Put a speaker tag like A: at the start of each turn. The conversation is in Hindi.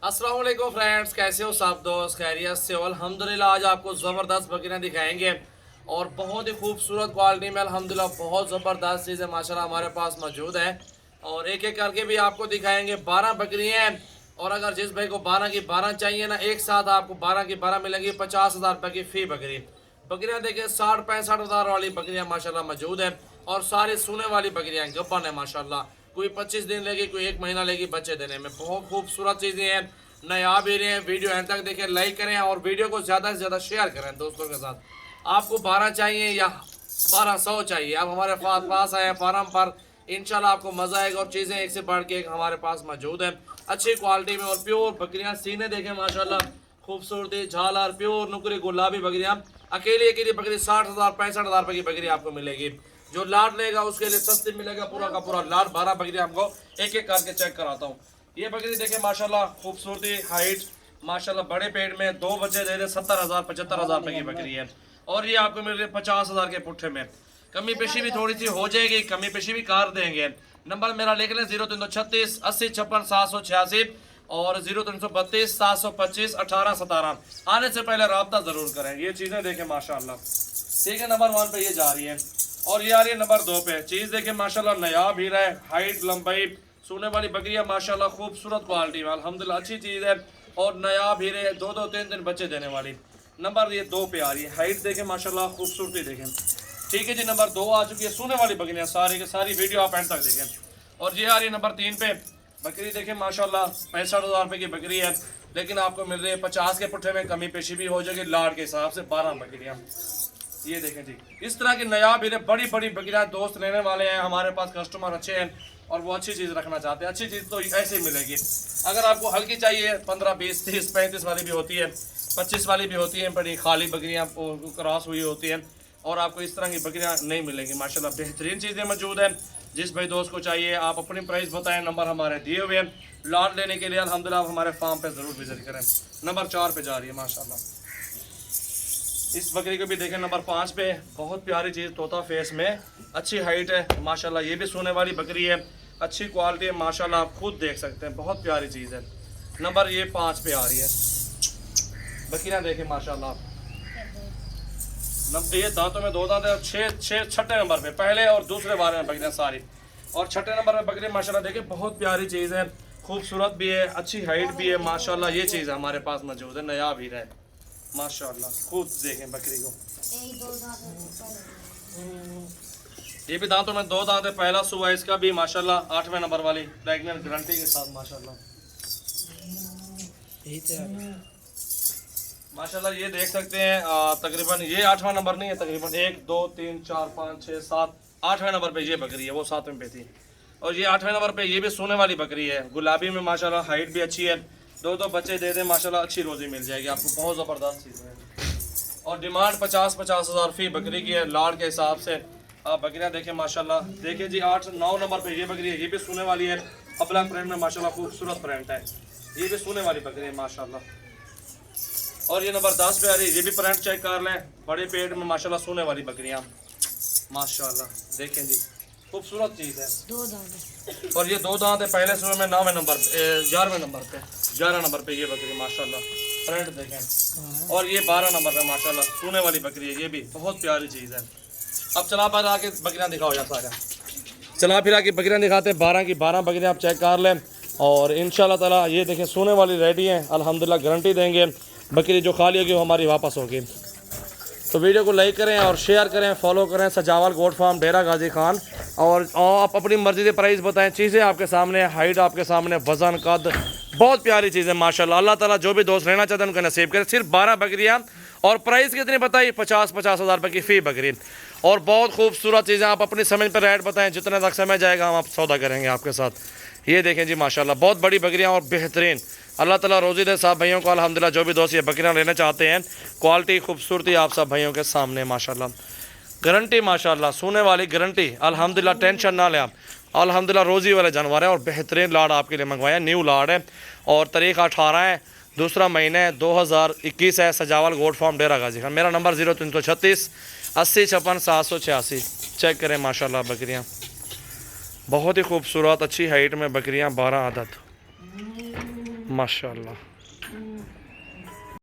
A: अस्सलाम वालेकुम फ्रेंड्स, कैसे हो सब दोस्त? खैरियत से हो? अल्हम्दुलिल्लाह। आज आपको ज़बरदस्त बकरियां दिखाएंगे और बहुत ही खूबसूरत क्वालिटी में अल्हम्दुलिल्लाह बहुत ज़बरदस्त चीज़ें माशाल्लाह हमारे पास मौजूद है और एक एक करके भी आपको दिखाएंगे। 12 बकरियां हैं और अगर जिस भाई को 12 की 12 चाहिए ना, एक साथ आपको 12 की 12 मिलेंगी। 50,000 रुपये की फ़ी बकरी। बकरियां देखिए 60-65 हज़ार वाली बकरियां माशाल्लाह मौजूद है और सारी सूने वाली बकरियां गब्बन है माशाल्लाह। कोई 25 दिन लेगी, कोई 1 महीना लेगी बच्चे देने में। बहुत खूबसूरत चीज़ें हैं, नायाब भी रहे हैं। वीडियो एंड तक देखें, लाइक करें और वीडियो को ज़्यादा से ज़्यादा शेयर करें दोस्तों के साथ। आपको 12 चाहिए या 1200 चाहिए, आप हमारे पास आए फार्म पर, इंशाल्लाह आपको मज़ा आएगा और चीज़ें एक से बढ़ के एक हमारे पास मौजूद है अच्छी क्वालिटी में। और प्योर बकरियाँ, सीने देखें माशाल्लाह, खूबसूरती, झालर, प्योर नुकरी गुलाबी बकरियाँ। अकेली बकरी 60,000-65,000 रुपये की बकरी आपको मिलेगी। जो लाट लेगा उसके लिए सस्ती मिलेगा पूरा का पूरा लाट। 12 बकरी आपको एक एक करके चेक कराता हूँ। ये बकरी देखें माशाल्लाह, खूबसूरती, हाइट माशाल्लाह, बड़े पेट में 2 बच्चे दे दे 70,000-75,000 रुपये की बकरी है। और ये आपको मिल रही है 50,000 के पुट्ठे में। कमी पेशी भी थोड़ी सी हो जाएगी, कमी पेशी भी कर देंगे। नंबर मेरा लिख लें 0336 80 56 786 और 0332 725 1817। आने से पहले रब्ता जरूर करें। ये चीज़ें देखें माशाल्लाह, ठीक है। नंबर 1 पे ये जा रही है और ये आ रही है नंबर 2 पे। चीज़ देखें माशाल्लाह, नायाब हीरा है, हाइट लंबाई सोने वाली बकरियां माशाल्लाह, खूबसूरत क्वालिटी में अल्हम्दुलिल्लाह अच्छी चीज़ है और नायाब हीरे 2-2 3 बच्चे देने वाली। नंबर ये 2 पे आ रही है। हाइट देखें माशाल्लाह, खूबसूरती देखें, ठीक है जी। नंबर 2 आ चुकी है। सोने वाली बकरियां सारी की सारी, वीडियो आप एंड तक देखें। और ये आ रही है नंबर 3 पे। बकरी देखें माशाल्लाह, 65,000 रुपये की बकरी है, लेकिन आपको मिल रही है 50 के पुट्ठे में। कमी पेशी भी हो जाएगी लाड़ के हिसाब से। 12 बकरियाँ ये देखें जी। इस तरह की नायाब हीरे बड़ी बड़ी बकरियां दोस्त लेने वाले हैं हमारे पास। कस्टमर अच्छे हैं और वो अच्छी चीज़ रखना चाहते हैं। अच्छी चीज़ तो ऐसे ही मिलेगी। अगर आपको हल्की चाहिए 15, 20, 30, 35 वाली भी होती है, 25 वाली भी होती हैं, बड़ी खाली बकरियां क्रॉस हुई होती हैं। और आपको इस तरह की बकरियां नहीं मिलेंगी माशाल्लाह। बेहतरीन चीज़ें मौजूद हैं। जिस भाई दोस्त को चाहिए आप अपनी प्राइस बताएं, नंबर हमारे दिए हुए हैं। लॉट लेने के लिए अल्हम्दुलिल्लाह आप हमारे फार्म पे ज़रूर विजिट करें। नंबर 4 पे जा रही है माशाल्लाह। इस बकरी को भी देखें नंबर 5 पे। बहुत प्यारी चीज़, तोता फेस में, अच्छी हाइट है माशाल्लाह। ये भी सोने वाली बकरी है, अच्छी क्वालिटी है माशाल्लाह, आप खुद देख सकते हैं, बहुत प्यारी चीज़ है। नंबर ये 5 पे आ रही है। बकरियाँ देखें माशाल्लाह, ये दांतों में 2 दांत है। 6 नंबर पे पहले और दूसरे बार में बकरियाँ सारी। और 6 नंबर में बकरी माशाल्लाह देखें, बहुत प्यारी चीज़ है, खूबसूरत भी है, अच्छी हाइट भी है माशाल्लाह। ये चीज़ हमारे पास मौजूद है, नया भी है माशाल्लाह। खुद देखें बकरी को, ये भी दांतों में 2 दांत है। पहला सुबह इसका भी माशाल्लाह 8वें नंबर वाली प्रेग्नेंट गारंटी के साथ माशाल्लाह। माशाल्लाह ये देख सकते हैं तकरीबन ये 8वां नंबर नहीं है, तकरीबन 1 2 3 4 5 6 7 8वें नंबर पे ये बकरी है, वो 7वें पे थी। और ये 8वें नंबर पे ये भी सोने वाली बकरी है, गुलाबी में माशाल्लाह, हाइट भी अच्छी है। 2 बच्चे दे दे माशाल्लाह, अच्छी रोजी मिल जाएगी आपको, बहुत ज़बरदस्त चीज़ है। और डिमांड 50 हज़ार फी बकरी की है लाड़ के हिसाब से। आप बकरियाँ देखें माशाल्लाह। देखिए जी 8-9 नंबर पे ये बकरी है, ये भी सोने वाली है। अबला प्रिंट में माशाल्लाह, खूबसूरत प्रिंट है, ये भी सोने वाली बकरी है माशाल्लाह। और ये नंबर 10 पे आ रही है, ये भी प्रिंट चेक कर लें, बड़े पेट में माशाल्लाह सोने वाली बकरियाँ माशाल्लाह। देखें जी, खूबसूरत चीज़ है।
B: 2 दांत
A: और ये 2 दांत है। पहले सुबह में 9वें नंबर पे 11वें नंबर पे 11 नंबर पे ये बकरी माशाल्लाह, प्रिंट देखें। और ये 12 नंबर पे माशाल्लाह सोने वाली बकरी है, ये भी बहुत प्यारी चीज़ है। अब चला फिर आके बकरियाँ दिखाओ यार सारा, चला फिर आके बकरियाँ दिखाते हैं। 12 की 12 बकरियाँ आप चेक कर लें और इंशाल्लाह ताला ये देखें सोने वाली रेडी हैं अल्हम्दुलिल्लाह, गारंटी देंगे। बकरी जो खाली होगी वो हमारी वापस होगी। तो वीडियो को लाइक करें और शेयर करें, फॉलो करें। सजावल गोट फार्म, डेरा गाजी खान। और आप अपनी मर्ज़ी से प्राइस बताएं, चीज़ें आपके सामने, हाइट आपके सामने, वज़न, कद, बहुत प्यारी चीज़ें माशाल्लाह। अल्लाह ताला जो भी दोस्त लेना चाहते हैं उनका नसीब करें। सिर्फ 12 बकरियाँ और प्राइस कितनी बताइए? 50 हज़ार रुपये की फ़ी बकरी। और बहुत खूबसूरत चीज़ें, आप अपनी समझ पर रेट बताएं, जितने तक समय जाएगा हम आप सौदा करेंगे आपके साथ। ये देखें जी माशाल्लाह, बहुत बड़ी बकरियाँ और बेहतरीन। अल्लाह ताला रोज़ी दे सब भाइयों को अल्हम्दुलिल्लाह। जो भी दोस्त ये बकरियाँ लेना चाहते हैं, क्वालिटी, खूबसूरती आप सब भाइयों के सामने माशाल्लाह, गारंटी माशाल्लाह, सोने वाली गारंटी अल्हम्दुलिल्लाह। टेंशन ना लें आप, अल्हम्दुलिल्लाह रोज़ी वाले जानवर है और बेहतरीन लाड़ आपके लिए मंगवाया। न्यू लाड़ है और तारीख़ 18 है, दूसरा महीना है, 2021 है। सजावल गोट फार्म, डेरा गाजी खान। मेरा नंबर 0336 80 56 786। चेक करें माशाल्लाह बकरियाँ, बहुत ही खूबसूरत अच्छी हाइट में बकरियाँ, 12 आदत
B: माशाल्लाह।